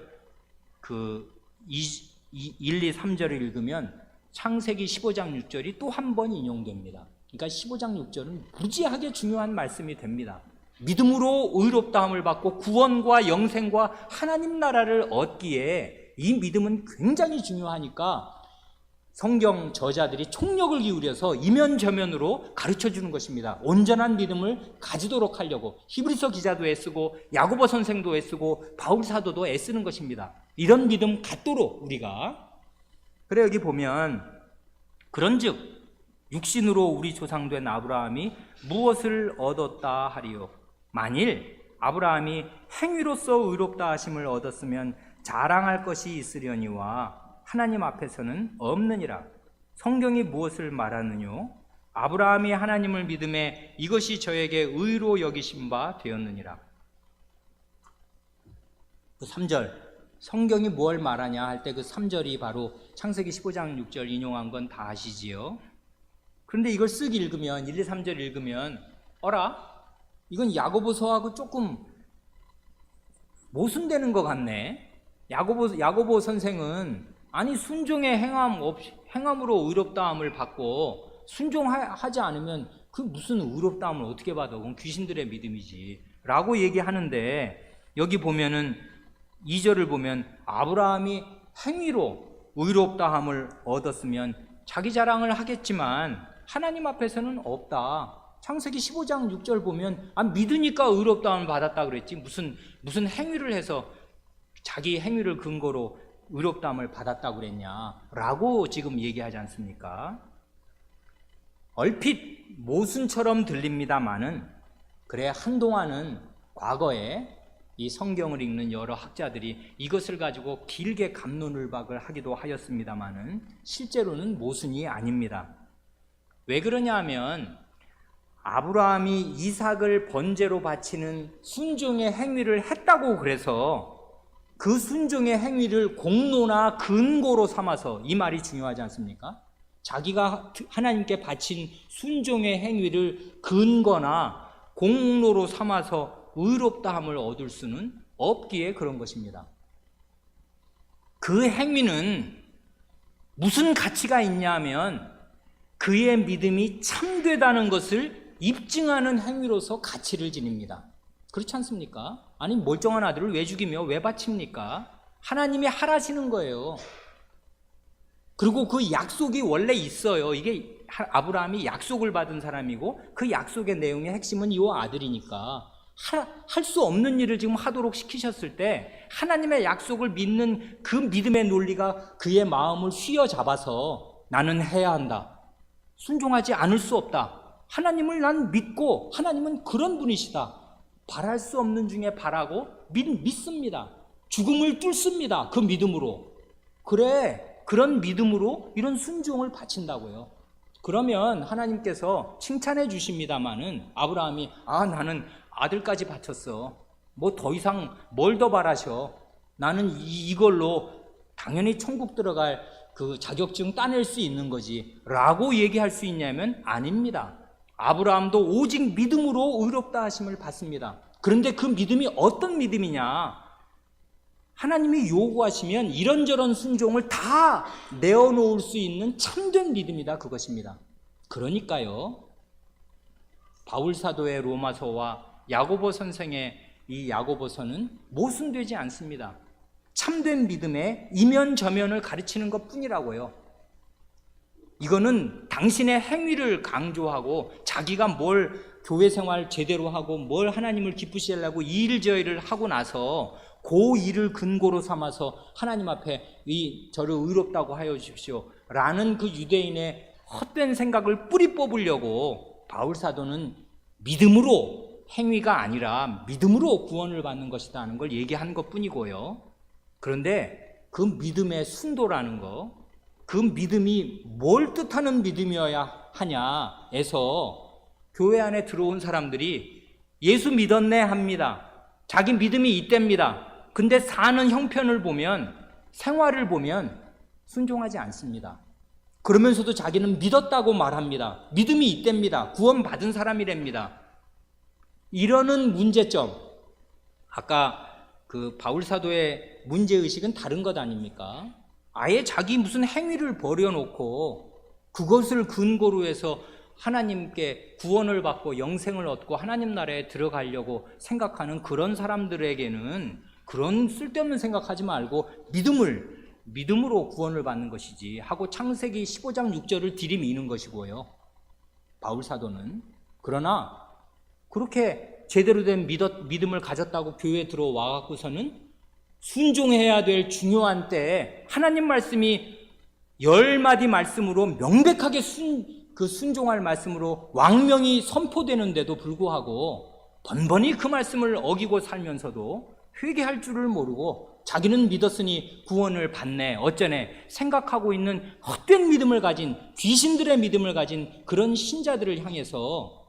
1, 2, 3절을 읽으면 창세기 15장 6절이 또 한 번 인용됩니다. 그러니까 15장 6절은 무지하게 중요한 말씀이 됩니다. 믿음으로 의롭다함을 받고 구원과 영생과 하나님 나라를 얻기에 이 믿음은 굉장히 중요하니까 성경 저자들이 총력을 기울여서 이면저면으로 가르쳐주는 것입니다. 온전한 믿음을 가지도록 하려고 히브리서 기자도 애쓰고 야고보 선생도 애쓰고 바울 사도도 애쓰는 것입니다. 이런 믿음 갖도록 우리가. 그래, 여기 보면 그런즉 육신으로 우리 조상된 아브라함이 무엇을 얻었다 하리요? 만일 아브라함이 행위로서 의롭다 하심을 얻었으면 자랑할 것이 있으려니와 하나님 앞에서는 없느니라. 성경이 무엇을 말하느뇨? 아브라함이 하나님을 믿음에 이것이 저에게 의로 여기신 바 되었느니라. 그 3절, 성경이 뭘 말하냐 할 때 그 3절이 바로 창세기 15장 6절 인용한 건 다 아시지요? 그런데 이걸 쓱 읽으면, 1, 2, 3절 읽으면 어라? 이건 야고보서하고 조금 모순되는 것 같네. 야고보 선생은 아니 순종의 행함으로 의롭다함을 받고 순종하지 않으면 그 무슨 의롭다함을 어떻게 받아? 그건 귀신들의 믿음이지 라고 얘기하는데, 여기 보면은 2절을 보면 아브라함이 행위로 의롭다함을 얻었으면 자기 자랑을 하겠지만 하나님 앞에서는 없다. 창세기 15장 6절 보면 믿으니까 의롭다함을 받았다 그랬지 무슨 행위를 해서 자기 행위를 근거로 의롭다함을 받았다고 그랬냐라고 지금 얘기하지 않습니까? 얼핏 모순처럼 들립니다마는, 그래 한동안은 과거에 이 성경을 읽는 여러 학자들이 이것을 가지고 길게 갑론을박을 하기도 하였습니다마는 실제로는 모순이 아닙니다. 왜 그러냐 하면 아브라함이 이삭을 번제로 바치는 순종의 행위를 했다고 그래서 그 순종의 행위를 공로나 근거로 삼아서, 이 말이 중요하지 않습니까? 자기가 하나님께 바친 순종의 행위를 근거나 공로로 삼아서 의롭다함을 얻을 수는 없기에 그런 것입니다. 그 행위는 무슨 가치가 있냐 하면 그의 믿음이 참되다는 것을 입증하는 행위로서 가치를 지닙니다. 그렇지 않습니까? 아니, 멀쩡한 아들을 왜 죽이며 왜 바칩니까? 하나님이 하라시는 거예요. 그리고 그 약속이 원래 있어요. 이게 아브라함이 약속을 받은 사람이고 그 약속의 내용의 핵심은 이 아들이니까 할 수 없는 일을 지금 하도록 시키셨을 때 하나님의 약속을 믿는 그 믿음의 논리가 그의 마음을 휘어잡아서 나는 해야 한다, 순종하지 않을 수 없다, 하나님을 난 믿고 하나님은 그런 분이시다, 바랄 수 없는 중에 바라고 믿습니다. 죽음을 뚫습니다. 그 믿음으로. 그래, 그런 믿음으로 이런 순종을 바친다고요. 그러면 하나님께서 칭찬해 주십니다마는 아브라함이 나는 아들까지 바쳤어, 뭐 더 이상 뭘 더 바라셔, 나는 이걸로 당연히 천국 들어갈 그 자격증 따낼 수 있는 거지 라고 얘기할 수 있냐면 아닙니다. 아브라함도 오직 믿음으로 의롭다 하심을 받습니다. 그런데 그 믿음이 어떤 믿음이냐? 하나님이 요구하시면 이런저런 순종을 다 내어놓을 수 있는 참된 믿음이다, 그것입니다. 그러니까요, 바울 사도의 로마서와 야고보 선생의 이 야고보서는 모순되지 않습니다. 참된 믿음의 이면저면을 가르치는 것 뿐이라고요. 이거는 당신의 행위를 강조하고 자기가 뭘 교회 생활 제대로 하고 뭘 하나님을 기쁘시게 하려고 이 일 저 일을 하고 나서 그 일을 근거로 삼아서 하나님 앞에 저를 의롭다고 하여 주십시오 라는 그 유대인의 헛된 생각을 뿌리 뽑으려고 바울 사도는 믿음으로, 행위가 아니라 믿음으로 구원을 받는 것이다 하는 걸 얘기한 것 뿐이고요. 그런데 그 믿음의 순도라는 거, 그 믿음이 뭘 뜻하는 믿음이어야 하냐에서 교회 안에 들어온 사람들이 예수 믿었네 합니다. 자기 믿음이 이때입니다. 근데 사는 형편을 보면, 생활을 보면 순종하지 않습니다. 그러면서도 자기는 믿었다고 말합니다. 믿음이 이때입니다. 구원받은 사람이랍니다. 이러는 문제점, 아까 그 바울 사도의 문제의식은 다른 것 아닙니까? 아예 자기 무슨 행위를 버려놓고 그것을 근거로 해서 하나님께 구원을 받고 영생을 얻고 하나님 나라에 들어가려고 생각하는 그런 사람들에게는 그런 쓸데없는 생각하지 말고 믿음으로 구원을 받는 것이지 하고 창세기 15장 6절을 들이미는 것이고요, 바울 사도는. 그러나 그렇게 제대로 된 믿음을 가졌다고 교회에 들어와 갖고서는 순종해야 될 중요한 때에 하나님 말씀이 10마디 말씀으로 명백하게 순종할 말씀으로 왕명이 선포되는데도 불구하고 번번이 그 말씀을 어기고 살면서도 회개할 줄을 모르고 자기는 믿었으니 구원을 받네, 어쩌네 생각하고 있는 헛된 믿음을 가진, 귀신들의 믿음을 가진 그런 신자들을 향해서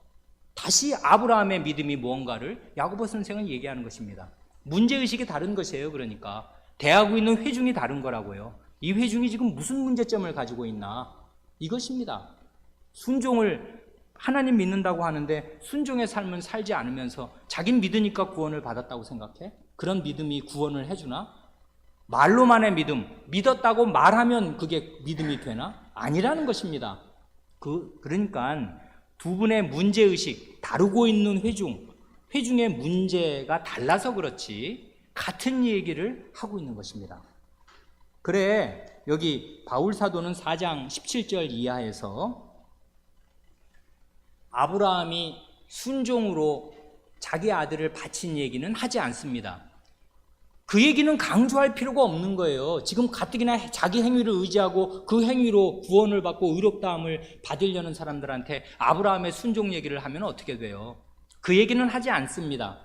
다시 아브라함의 믿음이 무언가를 야고보 선생은 얘기하는 것입니다. 문제의식이 다른 것이에요. 그러니까 대하고 있는 회중이 다른 거라고요. 이 회중이 지금 무슨 문제점을 가지고 있나, 이것입니다. 순종을, 하나님 믿는다고 하는데 순종의 삶은 살지 않으면서 자긴 믿으니까 구원을 받았다고 생각해? 그런 믿음이 구원을 해주나? 말로만의 믿음, 믿었다고 말하면 그게 믿음이 되나? 아니라는 것입니다. 그러니까 두 분의 문제의식, 다루고 있는 회중의 문제가 달라서 그렇지 같은 얘기를 하고 있는 것입니다. 그래, 여기 바울 사도는 4장 17절 이하에서 아브라함이 순종으로 자기 아들을 바친 얘기는 하지 않습니다. 그 얘기는 강조할 필요가 없는 거예요. 지금 가뜩이나 자기 행위를 의지하고 그 행위로 구원을 받고 의롭다함을 받으려는 사람들한테 아브라함의 순종 얘기를 하면 어떻게 돼요? 그 얘기는 하지 않습니다.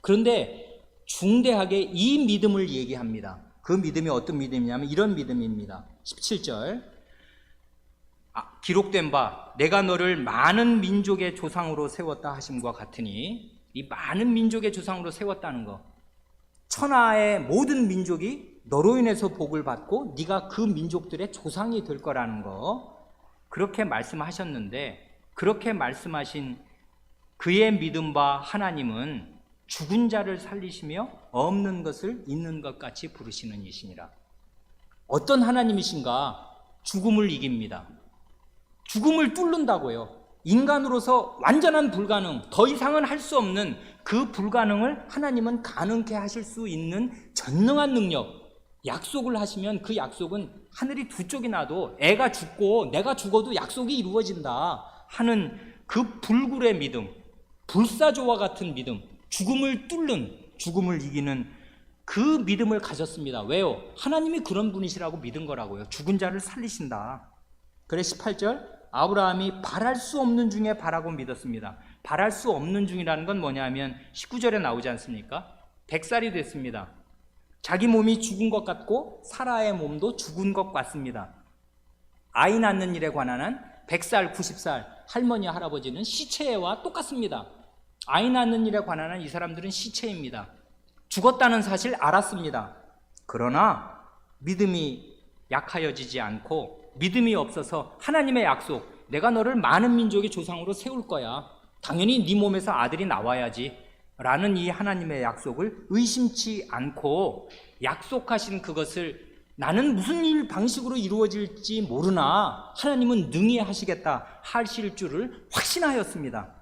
그런데 중대하게 이 믿음을 얘기합니다. 그 믿음이 어떤 믿음이냐면 이런 믿음입니다. 17절, 기록된 바 내가 너를 많은 민족의 조상으로 세웠다 하심과 같으니, 이 많은 민족의 조상으로 세웠다는 거, 천하의 모든 민족이 너로 인해서 복을 받고 네가 그 민족들의 조상이 될 거라는 거, 그렇게 말씀하셨는데, 그렇게 말씀하신 그의 믿음 바 하나님은 죽은 자를 살리시며 없는 것을 있는 것 같이 부르시는 이시니라. 어떤 하나님이신가? 죽음을 이깁니다. 죽음을 뚫는다고요. 인간으로서 완전한 불가능, 더 이상은 할 수 없는 그 불가능을 하나님은 가능케 하실 수 있는 전능한 능력, 약속을 하시면 그 약속은 하늘이 두 쪽이 나도 애가 죽고 내가 죽어도 약속이 이루어진다 하는 그 불굴의 믿음, 불사조와 같은 믿음, 죽음을 뚫는, 죽음을 이기는 그 믿음을 가졌습니다. 왜요? 하나님이 그런 분이시라고 믿은 거라고요. 죽은 자를 살리신다. 그래 18절, 아브라함이 바랄 수 없는 중에 바라고 믿었습니다. 바랄 수 없는 중이라는 건 뭐냐면 19절에 나오지 않습니까? 100살이 됐습니다. 자기 몸이 죽은 것 같고 사라의 몸도 죽은 것 같습니다. 아이 낳는 일에 관한 한 100살, 90살 할머니, 할아버지는 시체와 똑같습니다. 아이 낳는 일에 관한 한 이 사람들은 시체입니다. 죽었다는 사실 알았습니다. 그러나 믿음이 약하여지지 않고, 믿음이 없어서 하나님의 약속, 내가 너를 많은 민족의 조상으로 세울 거야, 당연히 네 몸에서 아들이 나와야지 라는 이 하나님의 약속을 의심치 않고, 약속하신 그것을 나는 무슨 일 방식으로 이루어질지 모르나 하나님은 능히 하시겠다 하실 줄을 확신하였습니다.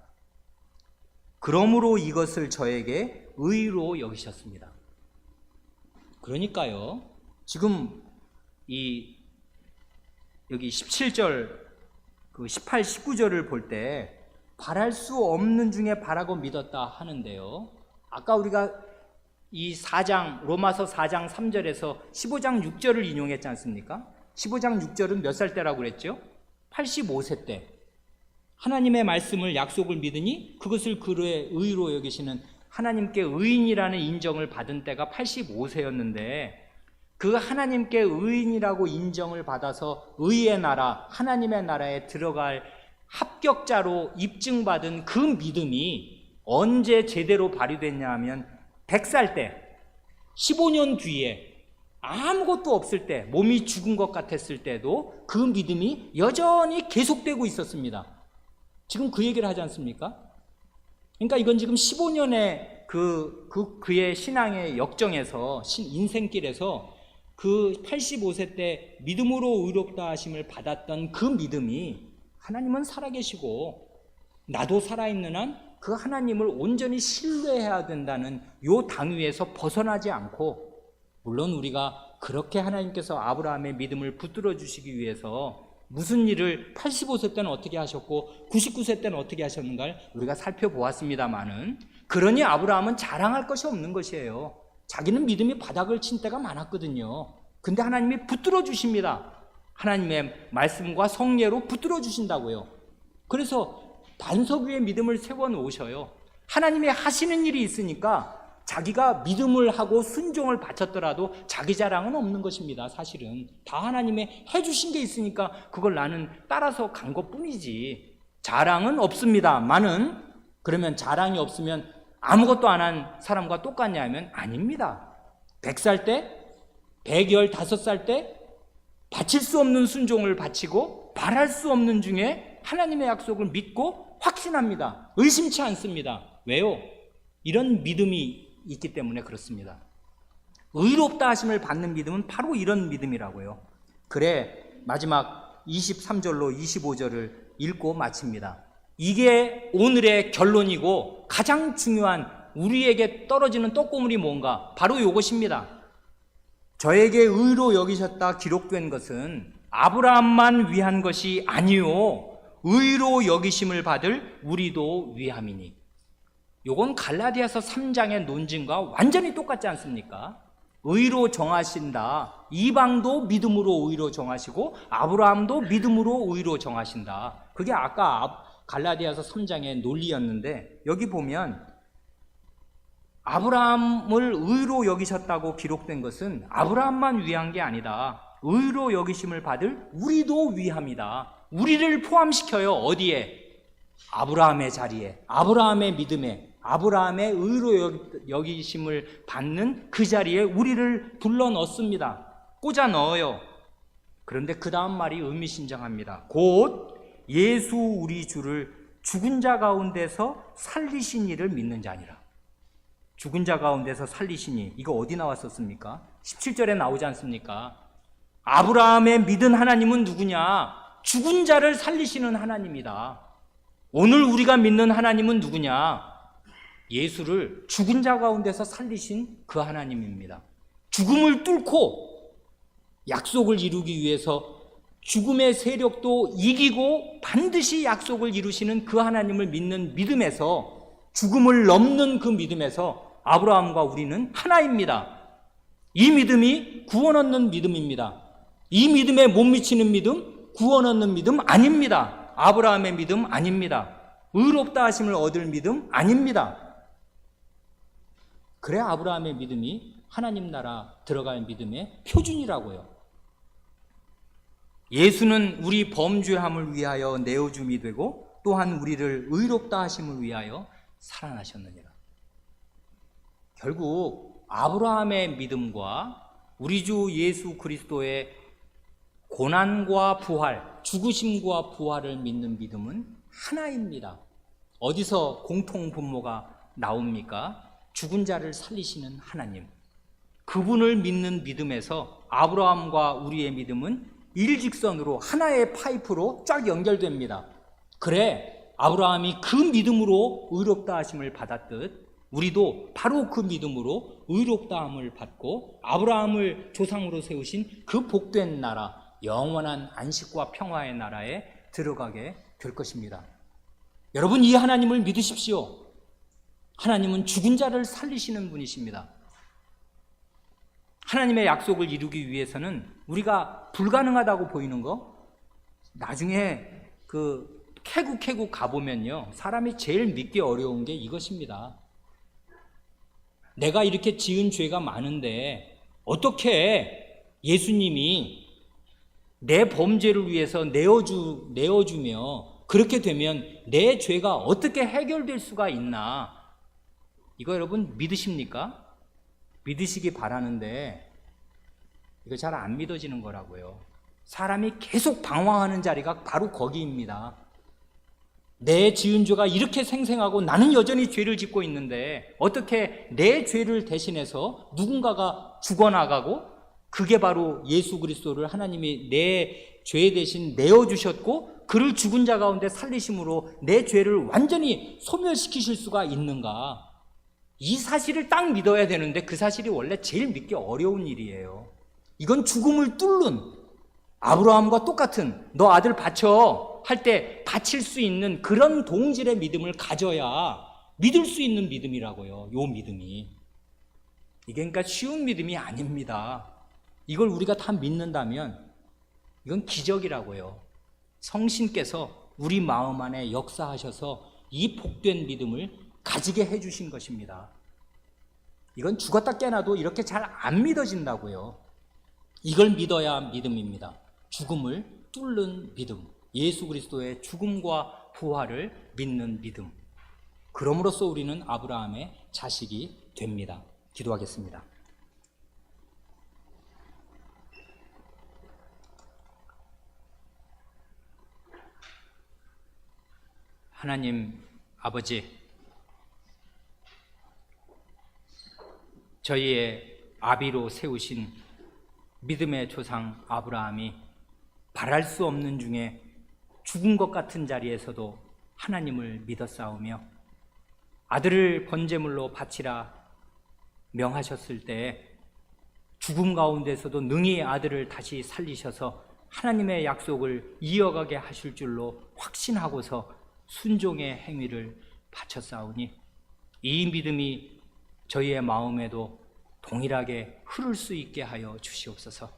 그러므로 이것을 저에게 의로 여기셨습니다. 그러니까요, 지금 여기 17절, 그 18, 19절을 볼 때 바랄 수 없는 중에 바라고 믿었다 하는데요, 아까 우리가 이 4장, 로마서 4장 3절에서 15장 6절을 인용했지 않습니까? 15장 6절은 몇 살 때라고 그랬죠? 85세 때 하나님의 말씀을, 약속을 믿으니 그것을 그의 의로 여기시는, 하나님께 의인이라는 인정을 받은 때가 85세였는데 그 하나님께 의인이라고 인정을 받아서 의의 나라, 하나님의 나라에 들어갈 합격자로 입증받은 그 믿음이 언제 제대로 발휘됐냐 하면 100살 때, 15년 뒤에 아무것도 없을 때, 몸이 죽은 것 같았을 때도 그 믿음이 여전히 계속되고 있었습니다. 지금 그 얘기를 하지 않습니까? 그러니까 이건 지금 15년의 그의 신앙의 역정에서, 인생길에서 그 85세 때 믿음으로 의롭다 하심을 받았던 그 믿음이, 하나님은 살아계시고 나도 살아있는 한 그 하나님을 온전히 신뢰해야 된다는 요 당위에서 벗어나지 않고, 물론 우리가 그렇게 하나님께서 아브라함의 믿음을 붙들어 주시기 위해서 무슨 일을 85세 때는 어떻게 하셨고 99세 때는 어떻게 하셨는가를 우리가 살펴보았습니다마는, 그러니 아브라함은 자랑할 것이 없는 것이에요. 자기는 믿음이 바닥을 친 때가 많았거든요. 근데 하나님이 붙들어 주십니다. 하나님의 말씀과 성례로 붙들어 주신다고요. 그래서 반석 위에 믿음을 세워 놓으셔요. 하나님이 하시는 일이 있으니까 자기가 믿음을 하고 순종을 바쳤더라도 자기 자랑은 없는 것입니다. 사실은 다 하나님의 해주신 게 있으니까 그걸 나는 따라서 간 것뿐이지, 자랑은 없습니다만은, 그러면 자랑이 없으면 아무것도 안 한 사람과 똑같냐 하면 아닙니다. 100살 때, 115살 때 바칠 수 없는 순종을 바치고 바랄 수 없는 중에 하나님의 약속을 믿고 확신합니다. 의심치 않습니다. 왜요? 이런 믿음이 있기 때문에 그렇습니다. 의롭다 하심을 받는 믿음은 바로 이런 믿음이라고요. 그래 마지막 23절로 25절을 읽고 마칩니다. 이게 오늘의 결론이고 가장 중요한 우리에게 떨어지는 떡고물이 뭔가, 바로 이것입니다. 저에게 의로 여기셨다 기록된 것은 아브라함만 위한 것이 아니요 의로 여기심을 받을 우리도 위함이니. 요건 갈라디아서 3장의 논증과 완전히 똑같지 않습니까? 의로 정하신다. 이방도 믿음으로 의로 정하시고 아브라함도 믿음으로 의로 정하신다. 그게 아까 갈라디아서 3장의 논리였는데, 여기 보면 아브라함을 의로 여기셨다고 기록된 것은 아브라함만 위한 게 아니다. 의로 여기심을 받을 우리도 위함이다. 우리를 포함시켜요. 어디에? 아브라함의 자리에, 아브라함의 믿음에, 아브라함의 의로 여기심을 받는 그 자리에 우리를 불러 넣습니다. 꽂아 넣어요. 그런데 그 다음 말이 의미심장합니다. 곧 예수 우리 주를 죽은 자 가운데서 살리신 이를 믿는 자니라. 죽은 자 가운데서 살리시니, 이거 어디 나왔었습니까? 17절에 나오지 않습니까? 아브라함의 믿은 하나님은 누구냐? 죽은 자를 살리시는 하나님이다. 오늘 우리가 믿는 하나님은 누구냐? 예수를 죽은 자 가운데서 살리신 그 하나님입니다. 죽음을 뚫고 약속을 이루기 위해서 죽음의 세력도 이기고 반드시 약속을 이루시는 그 하나님을 믿는 믿음에서, 죽음을 넘는 그 믿음에서 아브라함과 우리는 하나입니다. 이 믿음이 구원 얻는 믿음입니다. 이 믿음에 못 미치는 믿음, 구원 얻는 믿음 아닙니다. 아브라함의 믿음 아닙니다. 의롭다 하심을 얻을 믿음 아닙니다. 그래 아브라함의 믿음이 하나님 나라 들어갈 믿음의 표준이라고요. 예수는 우리 범죄함을 위하여 내어줌이 되고 또한 우리를 의롭다 하심을 위하여 살아나셨느니라. 결국 아브라함의 믿음과 우리 주 예수 그리스도의 고난과 부활, 죽으심과 부활을 믿는 믿음은 하나입니다. 어디서 공통분모가 나옵니까? 죽은 자를 살리시는 하나님, 그분을 믿는 믿음에서 아브라함과 우리의 믿음은 일직선으로 하나의 파이프로 쫙 연결됩니다. 그래 아브라함이 그 믿음으로 의롭다 하심을 받았듯 우리도 바로 그 믿음으로 의롭다함을 받고 아브라함을 조상으로 세우신 그 복된 나라, 영원한 안식과 평화의 나라에 들어가게 될 것입니다. 여러분, 이 하나님을 믿으십시오. 하나님은 죽은 자를 살리시는 분이십니다. 하나님의 약속을 이루기 위해서는 우리가 불가능하다고 보이는 거, 나중에 캐고 가보면요, 사람이 제일 믿기 어려운 게 이것입니다. 내가 이렇게 지은 죄가 많은데 어떻게 예수님이 내 범죄를 위해서 내어주며 그렇게 되면 내 죄가 어떻게 해결될 수가 있나? 이거 여러분 믿으십니까? 믿으시기 바라는데 이거 잘 안 믿어지는 거라고요. 사람이 계속 방황하는 자리가 바로 거기입니다. 내 지은 죄가 이렇게 생생하고 나는 여전히 죄를 짓고 있는데 어떻게 내 죄를 대신해서 누군가가 죽어나가고, 그게 바로 예수 그리스도를 하나님이 내 죄 대신 내어주셨고 그를 죽은 자 가운데 살리심으로 내 죄를 완전히 소멸시키실 수가 있는가? 이 사실을 딱 믿어야 되는데 그 사실이 원래 제일 믿기 어려운 일이에요. 이건 죽음을 뚫는, 아브라함과 똑같은 너 아들 바쳐 할 때 바칠 수 있는 그런 동질의 믿음을 가져야 믿을 수 있는 믿음이라고요. 요 믿음이. 이게 그러니까 쉬운 믿음이 아닙니다. 이걸 우리가 다 믿는다면 이건 기적이라고요. 성신께서 우리 마음 안에 역사하셔서 이 복된 믿음을 가지게 해주신 것입니다. 이건 죽었다 깨나도 이렇게 잘 안 믿어진다고요. 이걸 믿어야 믿음입니다. 죽음을 뚫는 믿음, 예수 그리스도의 죽음과 부활을 믿는 믿음. 그럼으로써 우리는 아브라함의 자식이 됩니다. 기도하겠습니다. 하나님 아버지, 저희의 아비로 세우신 믿음의 조상 아브라함이 바랄 수 없는 중에 죽은 것 같은 자리에서도 하나님을 믿었사오며 아들을 번제물로 바치라 명하셨을 때 죽음 가운데서도 능히 아들을 다시 살리셔서 하나님의 약속을 이어가게 하실 줄로 확신하고서 순종의 행위를 바쳤사오니 이 믿음이 저희의 마음에도 동일하게 흐를 수 있게 하여 주시옵소서.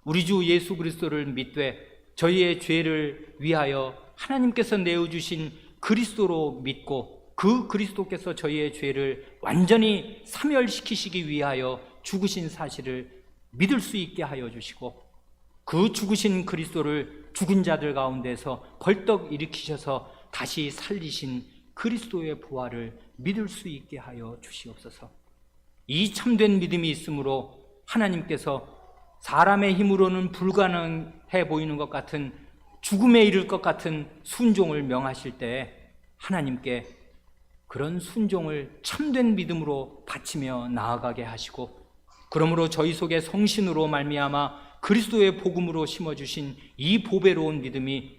우리 주 예수 그리스도를 믿되 저희의 죄를 위하여 하나님께서 내어주신 그리스도로 믿고 그 그리스도께서 저희의 죄를 완전히 사멸시키시기 위하여 죽으신 사실을 믿을 수 있게 하여 주시고 그 죽으신 그리스도를 죽은 자들 가운데서 벌떡 일으키셔서 다시 살리신 그리스도의 부활을 믿을 수 있게 하여 주시옵소서. 이 참된 믿음이 있으므로 하나님께서 사람의 힘으로는 불가능해 보이는 것 같은, 죽음에 이를 것 같은 순종을 명하실 때 하나님께 그런 순종을 참된 믿음으로 바치며 나아가게 하시고, 그러므로 저희 속에 성신으로 말미암아 그리스도의 복음으로 심어주신 이 보배로운 믿음이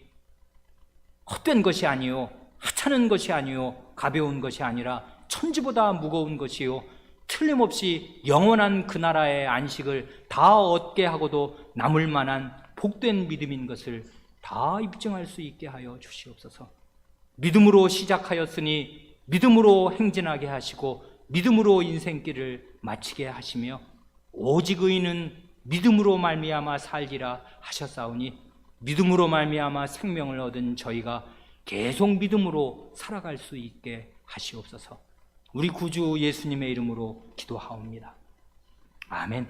헛된 것이 아니요 하찮은 것이 아니요 가벼운 것이 아니라 천지보다 무거운 것이요 틀림없이 영원한 그 나라의 안식을 다 얻게 하고도 남을 만한 복된 믿음인 것을 다 입증할 수 있게 하여 주시옵소서. 믿음으로 시작하였으니 믿음으로 행진하게 하시고 믿음으로 인생길을 마치게 하시며, 오직 의인은 믿음으로 말미암아 살리라 하셨사오니 믿음으로 말미암아 생명을 얻은 저희가 계속 믿음으로 살아갈 수 있게 하시옵소서. 우리 구주 예수님의 이름으로 기도하옵니다. 아멘.